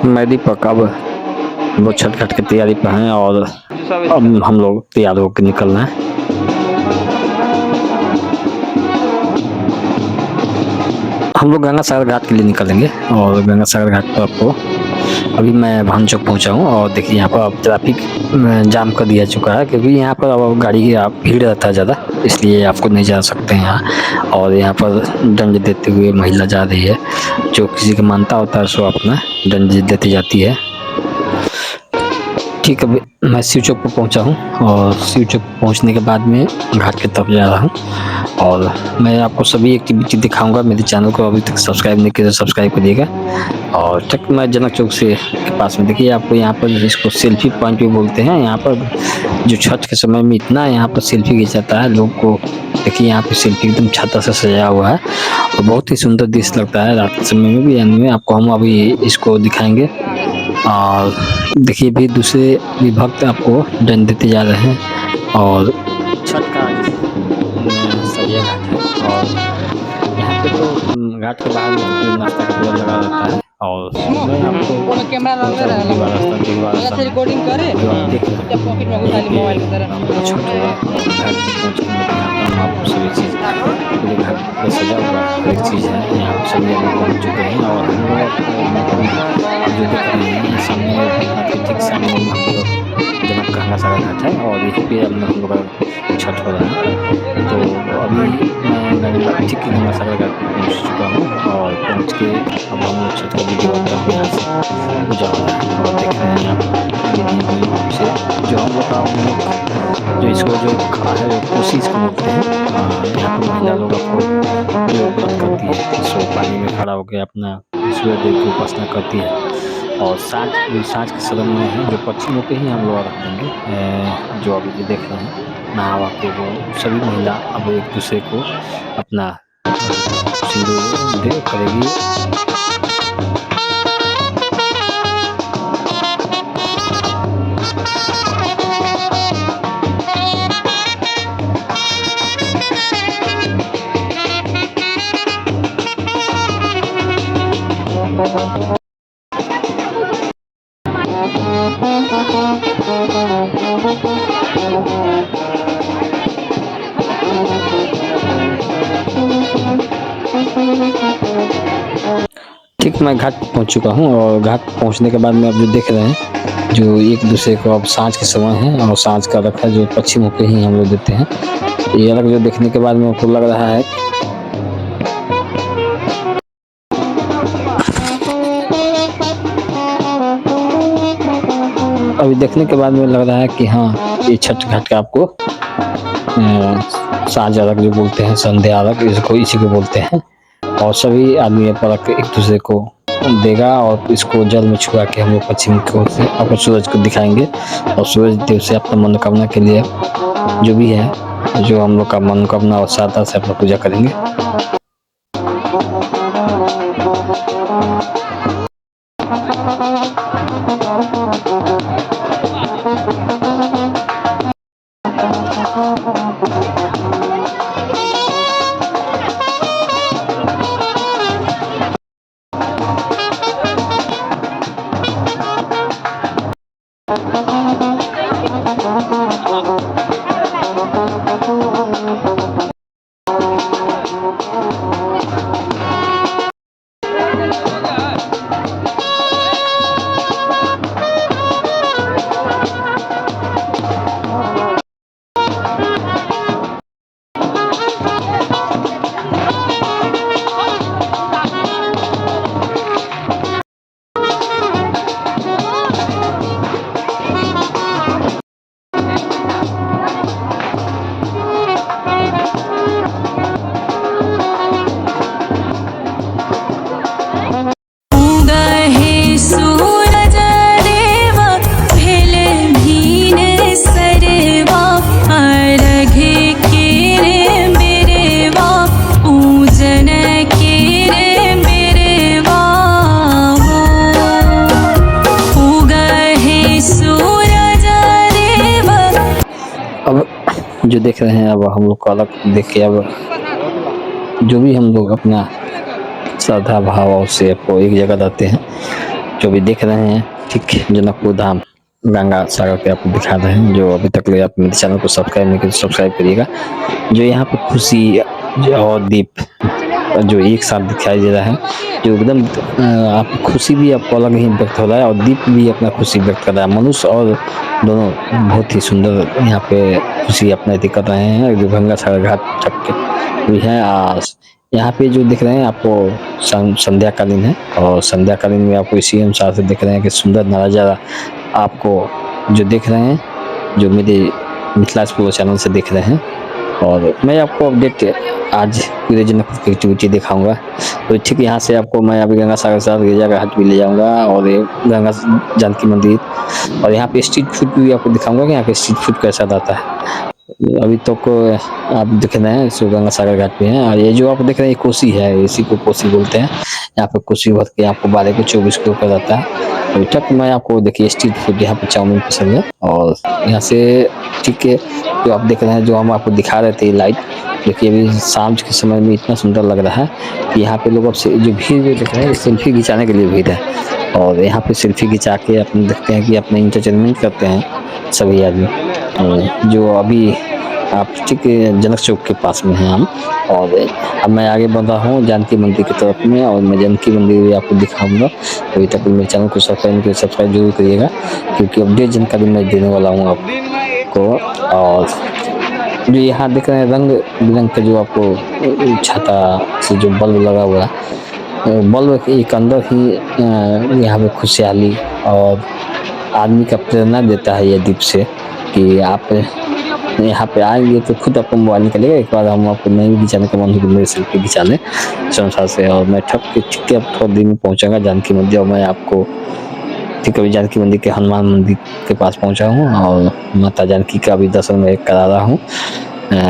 मैं दीपक अब वो छठ घाट की तैयारी पे हैं और अब हम लोग तैयार होकर निकल रहे हैं। हम लोग गंगा सागर घाट के लिए निकलेंगे और गंगा सागर घाट पर आपको अभी मैं भान चौक पहुँचा हूँ और देखिए यहाँ पर अब ट्रैफिक जाम कर दिया चुका है क्योंकि यहाँ पर अब गाड़ी की भीड़ रहता है ज़्यादा, इसलिए आपको नहीं जा सकते हैं यहाँ। और यहाँ पर दंड देते हुए महिला जा रही है, जो किसी का मानता होता है सो अपना दंड देती जाती है। ठीक है, मैं शिव चौक पर पहुँचा हूँ और शिव चौक पहुँचने के बाद में घाट की तरफ जा रहा हूँ और मैं आपको सभी एक्टिविटी दिखाऊंगा। मेरे चैनल को अभी तक सब्सक्राइब नहीं किया तो सब्सक्राइब करिएगा। और तक मैं जनक चौक से के पास में देखिए आपको यहाँ पर इसको सेल्फी पॉइंट भी बोलते हैं। यहाँ पर जो छठ के समय में इतना यहाँ पर सेल्फी खिंचाता है लोग को। देखिए यहाँ पे सेल्फी एकदम छाता से सजाया हुआ है और बहुत ही सुंदर दृश्य लगता है। रात के समय में भी में आपको हम अभी इसको दिखाएंगे। और देखिए भी दूसरे भी भक्त आपको दंड देते जा रहे हैं और छठ का सरिया घाट है और यहाँ पे तो घाट के बाहर में नाश्ता का टेबल लगा रहता है और मैं आपको रिकॉर्डिंग करे जो आप देख रहे हैं पॉकेट में घुसा ली मोबाइल की तरह छठ घाट पे पहुँच के मैं दिखाता हूँ आपको सभी चीज़। पूरे घाट पर सजा हुआ हर एक चीज़ है। यहाँ पर सभी लोग पहुँच चुके हैं और हम लोग जो देख रहे हैं सामने भोलेनाथ के ठीक सामने हम लोग जनक गंगा सागर घाट है और यहीं पे हम लोग का छठ हो रहा है। तो अभी मैं ठीक गंगा सागर घाट पहुँच चुका हूँ और पहुँच के अब हम लोग छठ का वीडियो करते हैं पूजा हो रहा है और देख रहे हैं आप से जो हम लोग का जो इसको जो खड़ा है जो कोशिश को बोलते हैं। यहाँ पर महिला लोग आपको जो व्रत करती है इसको पानी में खड़ा होकर अपना सूर्य देव की उपासना करती है और साँझ के सदन में है जो पश्चिमों पे ही हम लोग रख देंगे। जो अभी जो देख रहे हैं नहावा के वो सभी महिला अब एक दूसरे को अपना सिंदूर दे करेगी। ठीक, मैं घाट पहुंच चुका हूं और घाट पहुंचने के बाद में अब जो देख रहे हैं जो एक दूसरे को अब साँझ के समय है और साँझ का रखा जो पश्चिम होके ही हम लोग देते हैं। ये अलग जो देखने के बाद में आपको लग रहा है अभी देखने के बाद में लग रहा है कि हाँ ये छठ घाट का आपको साँझ अलग जो बोलते हैं, संध्या अलग इसको इसी को बोलते हैं। और सभी आदमी परख एक दूसरे को देगा और इसको जल में छुआ के हम लोग पश्चिम की ओर से अपने सूरज को दिखाएंगे और सूरज देव से अपना मनोकामना के लिए जो भी है जो हम लोग का मनोकामना और श्रद्धा से अपना पूजा करेंगे। जो देख रहे हैं अब हम लोग को अलग देख के अब जो भी हम लोग अपना श्रद्धा भाव से आपको एक जगह लाते हैं जो भी देख रहे हैं, ठीक, जनकपुर धाम गंगा सागर के आपको दिखा रहे हैं। जो अभी तक आप मेरे चैनल को सब्सक्राइब नहीं किया तो सब्सक्राइब करिएगा। जो यहाँ पे खुशी और दीप जो एक साथ दिखाई दे रहा है, जो एकदम आप खुशी भी आपको अलग ही व्यक्त हो रहा है और दीप भी अपना खुशी व्यक्त कर रहा है। मनुष्य और दोनों बहुत ही सुंदर यहाँ पे खुशी अपना अति कर रहे हैं। जो गंगा सागर घाट तक के भी है। यहाँ पे जो दिख रहे हैं आपको संध्या कालीन है और संध्या कालीन में आपको इसी अनुसार से दिख रहे हैं कि सुंदर नज़ारा आपको जो देख रहे हैं, जो मेरे मिथिला एक्सप्लोरर चैनल से देख रहे हैं। और मैं आपको अपडेट आज पूरे जनकपुर की एक्टिविटी दिखाऊंगा। तो ठीक यहाँ से आपको मैं अभी गंगा सागर से गिरजा घाट भी ले जाऊंगा और ये गंगा जानकी मंदिर, और यहाँ पे स्ट्रीट फूड भी आपको दिखाऊंगा कि यहाँ पे स्ट्रीट फूड कैसा रहता है। अभी तो आप देख रहे हैं सो गंगा सागर घाट पे हैं। और ये जो आप देख रहे हैं कोसी है, इसी को कोसी बोलते हैं। यहाँ पे कोसी भर के आपको 12 को 24 के ऊपर रहता है। अभी तक मैं आपको देखिए स्ट्रीट फूड यहाँ पे चाउमीन पसंद है। और यहाँ से ठीक है जो आप देख रहे हैं, जो हम आपको दिखा रहे थे लाइट, देखिए अभी शाम के समय में इतना सुंदर लग रहा है कि यहाँ पे लोग अब से जो भीड़ देख रहे हैं सेल्फी खिंचाने के लिए भीड़ है। और यहाँ पे सेल्फी खिंचा के अपने देखते हैं कि अपने इंटरटेनमेंट करते हैं सभी आदमी। जो अभी आप ठीक जनक चौक के पास में हैं हम, और अब मैं आगे बढ़ रहा हूँ जानकी मंदिर की तरफ में, और मैं जानकी मंदिर भी आपको दिखाऊंगा। अभी तक मेरे चैनल को सब्सक्राइब जरूर करिएगा, क्योंकि अपडेट जानकारी मैं देने वाला हूँ आपको। और जो यहाँ देख रहे हैं रंग बिरंग के जो आपको छाता से जो बल्ब लगा हुआ है, बल्ब एक अंदर ही यहाँ पे खुशहाली और आदमी का प्रेरणा देता है ये दीप से कि आप यहाँ पे आएंगे तो खुद आपको मोबाइल निकलेगा। एक बार हम आपको नहीं खिंचाने का मन हो मेरे सेल्फी खिंचाने संसार से, और मैं ठप के ठीक अब थोड़ी देर में पहुँचाऊँगा जानकी मंदिर। और मैं आपको ठीक अभी जानकी मंदिर के हनुमान मंदिर के पास पहुँचा हूँ और माता जानकी का भी दर्शन मैं करा रहा हूँ।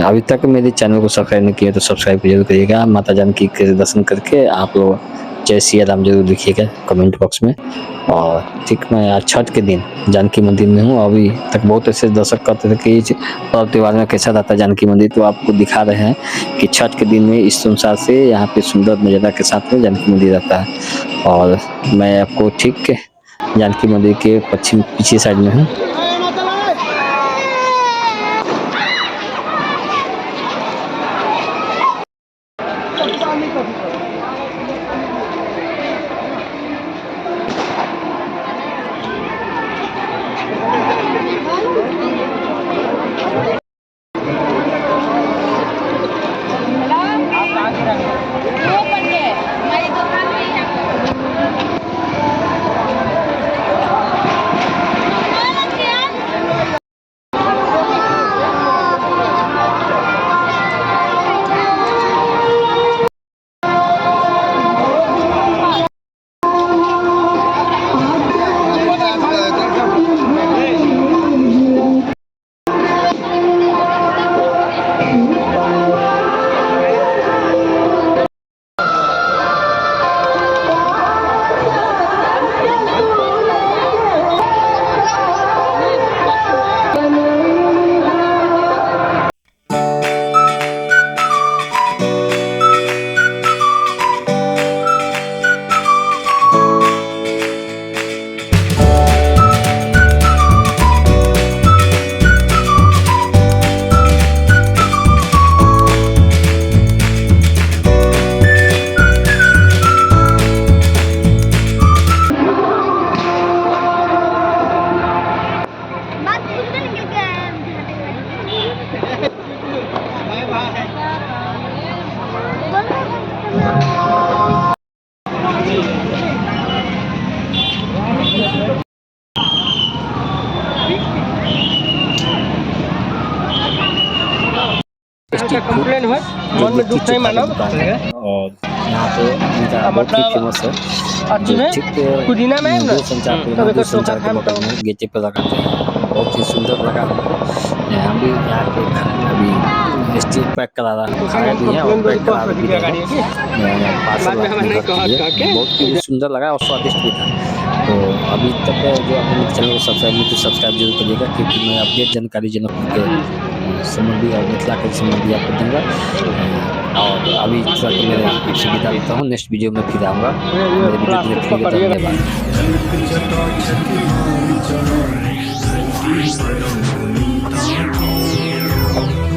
अभी तक मेरे चैनल को सब्सक्राइब नहीं किया तो सब्सक्राइब जरूर करिएगा। माता जानकी के दर्शन करके आप लोग जय सिया राम जरूर लिखिएगा कमेंट बॉक्स में। और ठीक मैं आज छठ के दिन जानकी मंदिर में हूँ। अभी तक बहुत ऐसे दर्शक कहते थे कि पर्व त्योहार में कैसा रहता है जानकी मंदिर, तो आपको दिखा रहे हैं कि छठ के दिन में इस अनुसार से यहाँ पे सुंदर नज़ारा के साथ में जानकी मंदिर रहता है। और मैं आपको ठीक जानकी मंदिर के पश्चिम पीछे साइड में हूँ। कंप्लेन हो मन में दुख नहीं मानो। और यहाँ पे इनका बहुत ही फेमस है पुदीना में ना संचार के मकान में गेटे पे लगाते हैं, बहुत ही सुंदर लगा हमको। हम भी यहाँ पे अभी स्टील पैक करा रहा खाया भी है और पैक करा भी है, बहुत ही सुंदर लगा और स्वादिष्ट भी था। तो अभी तक जो अपने चैनल को सब्सक्राइब जरूर करिएगा, क्योंकि मैं अपडेट जानकारी जनकपुर के संबंधी और मिथिला के संबंधी आपको दूंगा। और अभी थोड़ा तो मेरे आपसे विदा लेता हूँ, नेक्स्ट वीडियो में फिर आऊँगा। मेरे वीडियो देखने के लिए धन्यवाद।